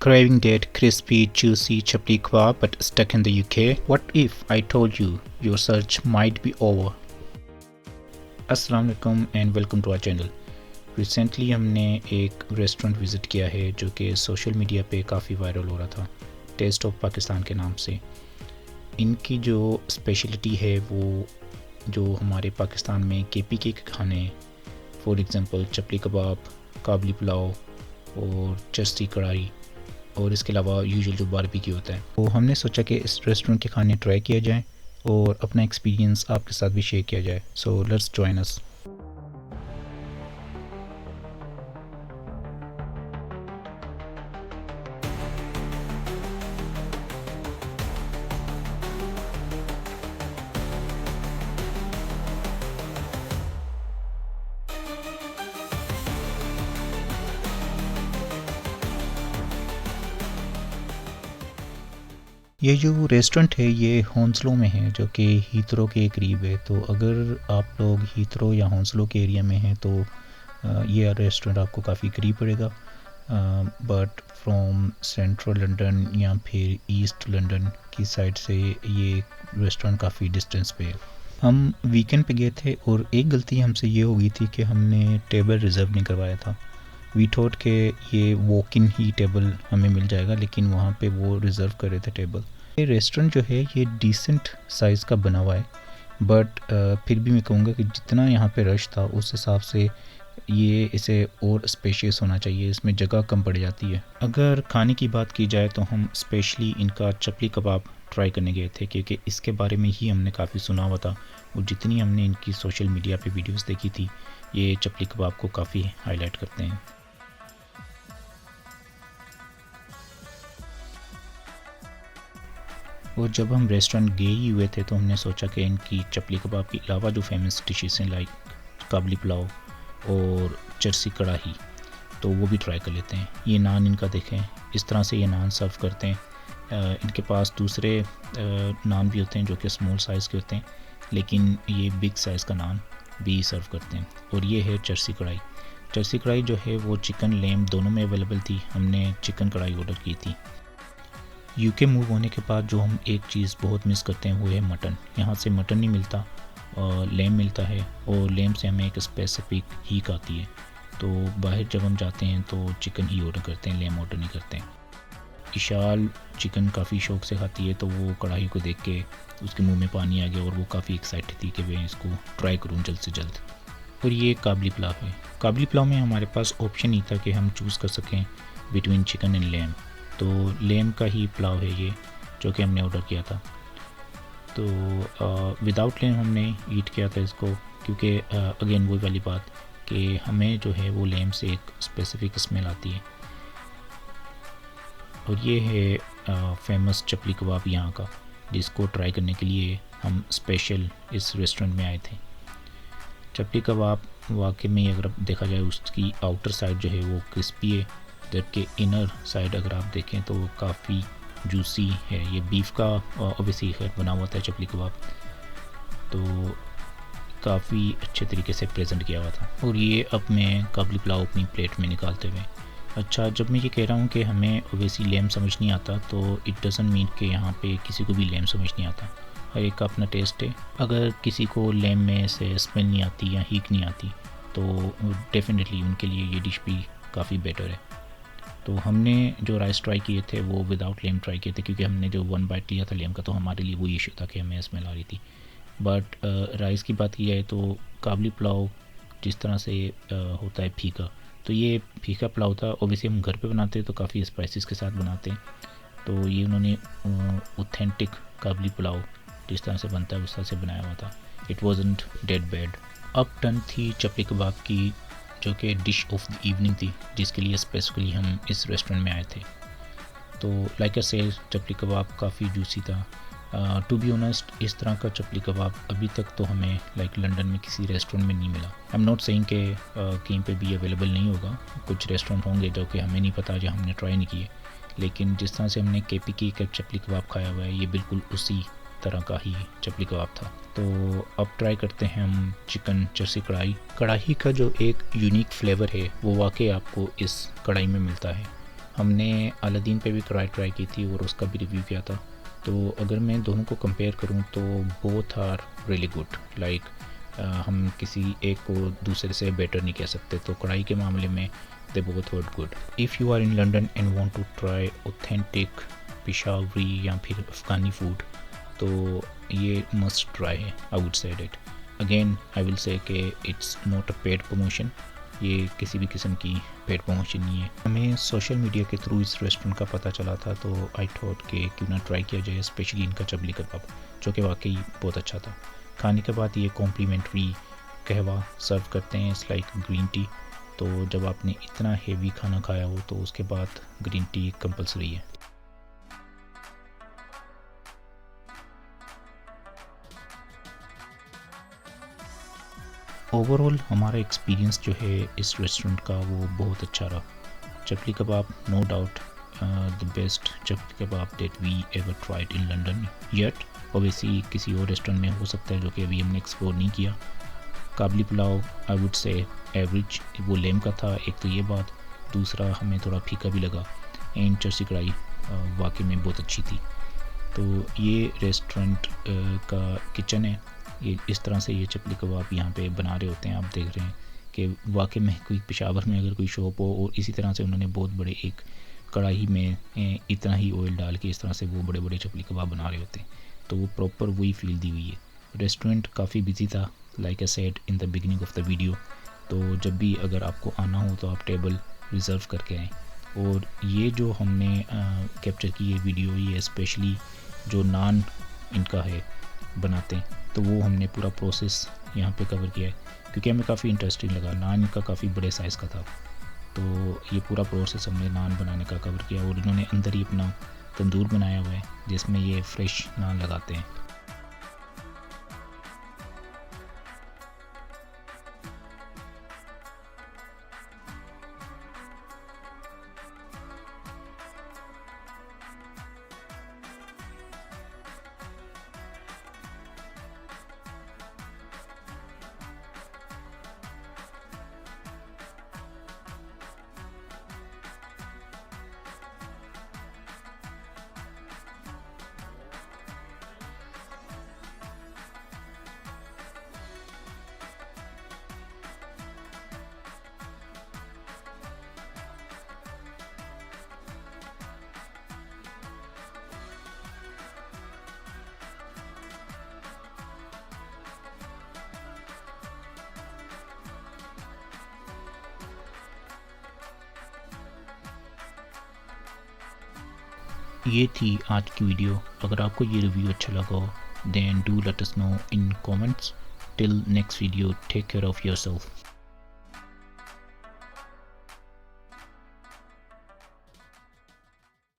Craving that crispy, juicy chapli kebab but stuck in the UK? What if I told you your search might be over? अस्सलाम वालेकुम and welcome to our channel. Recently हमने एक restaurant visit किया है जो कि social media पे काफ़ी वायरल हो रहा था, टेस्ट ऑफ पाकिस्तान के नाम से। इनकी जो स्पेशलिटी है वो जो हमारे पाकिस्तान में केपीके के खाने, फॉर एग्ज़ाम्पल चपली कबाब, काबली पुलाव और चरसी कढ़ाई और इसके अलावा यूजुअल जो बारबेक्यू होता है, तो हमने सोचा कि इस रेस्टोरेंट के खाने ट्राई किया जाए और अपना एक्सपीरियंस आपके साथ भी शेयर किया जाए। So let's join us. ये जो रेस्टोरेंट है ये हौंसलो में है जो कि हीथ्रो के करीब है। तो अगर आप लोग हीथ्रो या हौंसलो के एरिया में हैं तो ये रेस्टोरेंट आपको काफ़ी करीब पड़ेगा, बट फ्रॉम सेंट्रल लंदन या फिर ईस्ट लंदन की साइड से ये रेस्टोरेंट काफ़ी डिस्टेंस पे है। हम वीकेंड पे गए थे और एक गलती हमसे ये हो गई थी कि हमने टेबल रिज़र्व नहीं करवाया था। वी थॉट के ये वॉक इन ही टेबल हमें मिल जाएगा, लेकिन वहाँ पे वो रिज़र्व कर रहे थे टेबल। ये रेस्टोरेंट जो है ये डिसेंट साइज़ का बना हुआ है, बट फिर भी मैं कहूँगा कि जितना यहाँ पे रश था उस हिसाब से ये इसे और स्पेशियस होना चाहिए, इसमें जगह कम पड़ जाती है। अगर खाने की बात की जाए तो हम स्पेशली इनका चपली कबाब ट्राई करने गए थे क्योंकि इसके बारे में ही हमने काफ़ी सुना हुआ था और जितनी हमने इनकी सोशल मीडिया पे वीडियोस देखी थी ये चपली कबाब को काफ़ी हाईलाइट करते हैं। और जब हम रेस्टोरेंट गए ही हुए थे तो हमने सोचा कि इनकी चपली कबाब के अलावा जो फेमस डिशेस हैं लाइक काबली पुलाव और चरसी कढ़ाई, तो वो भी ट्राई कर लेते हैं। ये नान इनका देखें, इस तरह से ये नान सर्व करते हैं। इनके पास दूसरे नान भी होते हैं जो कि स्मॉल साइज़ के होते हैं, लेकिन ये बिग साइज़ का नान भी सर्व करते हैं। और ये है चरसी कढ़ाई। चरसी कढ़ाई जो है वो चिकन लेम दोनों में अवेलेबल थी। हमने चिकन कढ़ाई ऑर्डर की थी। यूके मूव होने के बाद जो हम एक चीज़ बहुत मिस करते हैं वो है मटन। यहाँ से मटन नहीं मिलता और लेम मिलता है, और लेम से हमें एक स्पेसिफिक हीक आती है। तो बाहर जब हम जाते हैं तो चिकन ही ऑर्डर करते हैं, लेम ऑर्डर नहीं करते हैं। इशाल चिकन काफ़ी शौक से खाती है, तो वो कढ़ाई को देख के उसके मुंह में पानी आ गया और वो काफ़ी एक्साइटेड थी कि मैं इसको ट्राई करूँ जल्द से जल्द। और ये काबली पुलाव है। काबली पुलाव में हमारे पास ऑप्शन ही था कि हम चूज़ कर सकें बिटवीन चिकन एंड लेम, तो लेम का ही पुलाव है ये जो कि हमने ऑर्डर किया था। तो विदाउट लेम हमने ईट किया था इसको, क्योंकि अगेन वही वाली बात कि हमें जो है वो लेम से एक स्पेसिफिक स्मेल आती है। और ये है फेमस चपली कबाब यहाँ का, जिसको ट्राई करने के लिए हम स्पेशल इस रेस्टोरेंट में आए थे। चपली कबाब वाकई में अगर देखा जाए उसकी आउटर साइड जो है वो क्रिस्पी है, जबकि इनर साइड अगर आप देखें तो काफ़ी जूसी है। ये बीफ का ऑब्वियसली खैर बना हुआ था चपली कबाब, तो काफ़ी अच्छे तरीके से प्रेजेंट किया हुआ था। और ये अब मैं काबली पुलाव अपनी प्लेट में निकालते हुए, अच्छा जब मैं ये कह रहा हूँ कि हमें ऑब्वियसली लेम समझ नहीं आता, तो इट डजंट मीन कि यहाँ पे किसी को भी लेम समझ नहीं आता। हर एक का अपना टेस्ट है। अगर किसी को लेम में से स्मेल नहीं आती या हीक नहीं आती तो डेफिनेटली उनके लिए ये डिश भी काफ़ी बेटर है। तो हमने जो राइस ट्राई किए थे वो विदाउट लेम ट्राई किए थे, क्योंकि हमने जो वन बाइट लिया था लेम का तो हमारे लिए वो इशू था कि हमें स्मेल आ रही थी। बट राइस की बात की जाए तो काबली पुलाव जिस तरह से होता है फीका, तो ये फीका पुलाव था। ओबियसली हम घर पे बनाते हैं तो काफ़ी स्पाइसेस के साथ बनाते हैं, तो ये उन्होंने ऑथेंटिक काबली पुलाव जिस तरह से बनता है उस तरह से बनाया हुआ था। It wasn't dead bad. अब टर्न थी चपली कबाब की, जो कि डिश ऑफ द इवनिंग थी, जिसके लिए स्पेसिफिकली हम इस रेस्टोरेंट में आए थे। तो लाइक अ सेल चपली कबाब काफ़ी जूसी था। टू बी ऑनेस्ट इस तरह का चपली कबाब अभी तक तो हमें लाइक लंदन में किसी रेस्टोरेंट में नहीं मिला। आई एम नॉट सेइंग कि कहीं पे भी अवेलेबल नहीं होगा, कुछ रेस्टोरेंट होंगे जो कि हमें नहीं पता, जो हमने ट्राई नहीं किए, लेकिन जिस तरह से हमने केपीके का चपली कबाब खाया हुआ है ये बिल्कुल उसी तरह का ही चपली कबाब था। तो अब ट्राई करते हैं हम चिकन चरसी कढ़ाई। कढ़ाई का जो एक यूनिक फ्लेवर है वो वाकई आपको इस कढ़ाई में मिलता है। हमने अलादीन पे भी ट्राई की थी और उसका भी रिव्यू किया था। तो अगर मैं दोनों को कंपेयर करूं तो both are really good. Like हम किसी एक को दूसरे से बेटर नहीं कह सकते। तो कढ़ाई के मामले में they both were good. If you are in London and want to try authentic Peshawari या फिर अफ़गानी फूड तो ये मस्ट ट्राई है, I would say it. Again I will say कि it's not a paid promotion, ये किसी भी किस्म की पेड प्रमोशन नहीं है। हमें सोशल मीडिया के थ्रू इस रेस्टोरेंट का पता चला था तो आई थॉट कि क्यों ना ट्राई किया जाए, स्पेशली इनका चपली कबाब जो कि वाकई बहुत अच्छा था। खाने के बाद ये कॉम्प्लीमेंट्री कहवा सर्व करते हैं, इट्स लाइक ग्रीन टी। तो जब आपने इतना हेवी खाना खाया हो तो उसके बाद ग्रीन टी कंपलसरी है। ओवरऑल हमारा एक्सपीरियंस जो है इस रेस्टोरेंट का वो बहुत अच्छा रहा। Chapli kebab no doubt the best chapli kebab that we ever tried in London yet. Obviously किसी और रेस्टोरेंट में हो सकता है जो कि अभी हमने एक्सप्लोर नहीं किया। Kabuli pulao I would say average, वो लेम का था, एक तो ये बात। दूसरा हमें थोड़ा फीका भी लगा। एंड चरसी कढ़ाई वाकई में बहुत अच्छी थी। तो ये रेस्टोरेंट का किचन है, ये इस तरह से ये चपली कबाब यहाँ पे बना रहे होते हैं। आप देख रहे हैं कि वाकई में कोई पेशावर में अगर कोई शॉप हो और इसी तरह से उन्होंने बहुत बड़े एक कढ़ाई में इतना ही ऑयल डाल के इस तरह से वो बड़े बड़े चपली कबाब बना रहे होते हैं। तो वो प्रॉपर वही फील दी हुई है। रेस्टोरेंट काफ़ी बिजी था, like I said in the beginning of the video. तो जब भी अगर आपको आना हो तो आप टेबल रिज़र्व करके आएँ। और ये जो हमने कैप्चर की है वीडियो, ये स्पेशली जो नान इनका है बनाते हैं तो वो हमने पूरा प्रोसेस यहाँ पे कवर किया है क्योंकि हमें काफ़ी इंटरेस्टिंग लगा। नान इनका काफ़ी बड़े साइज़ का था तो ये पूरा प्रोसेस हमने नान बनाने का कवर किया। और इन्होंने अंदर ही अपना तंदूर बनाया हुआ है जिसमें ये फ्रेश नान लगाते हैं। ये थी आज की वीडियो। अगर आपको ये रिव्यू अच्छा लगा हो then do let us know in comments. Till next video, take care of yourself.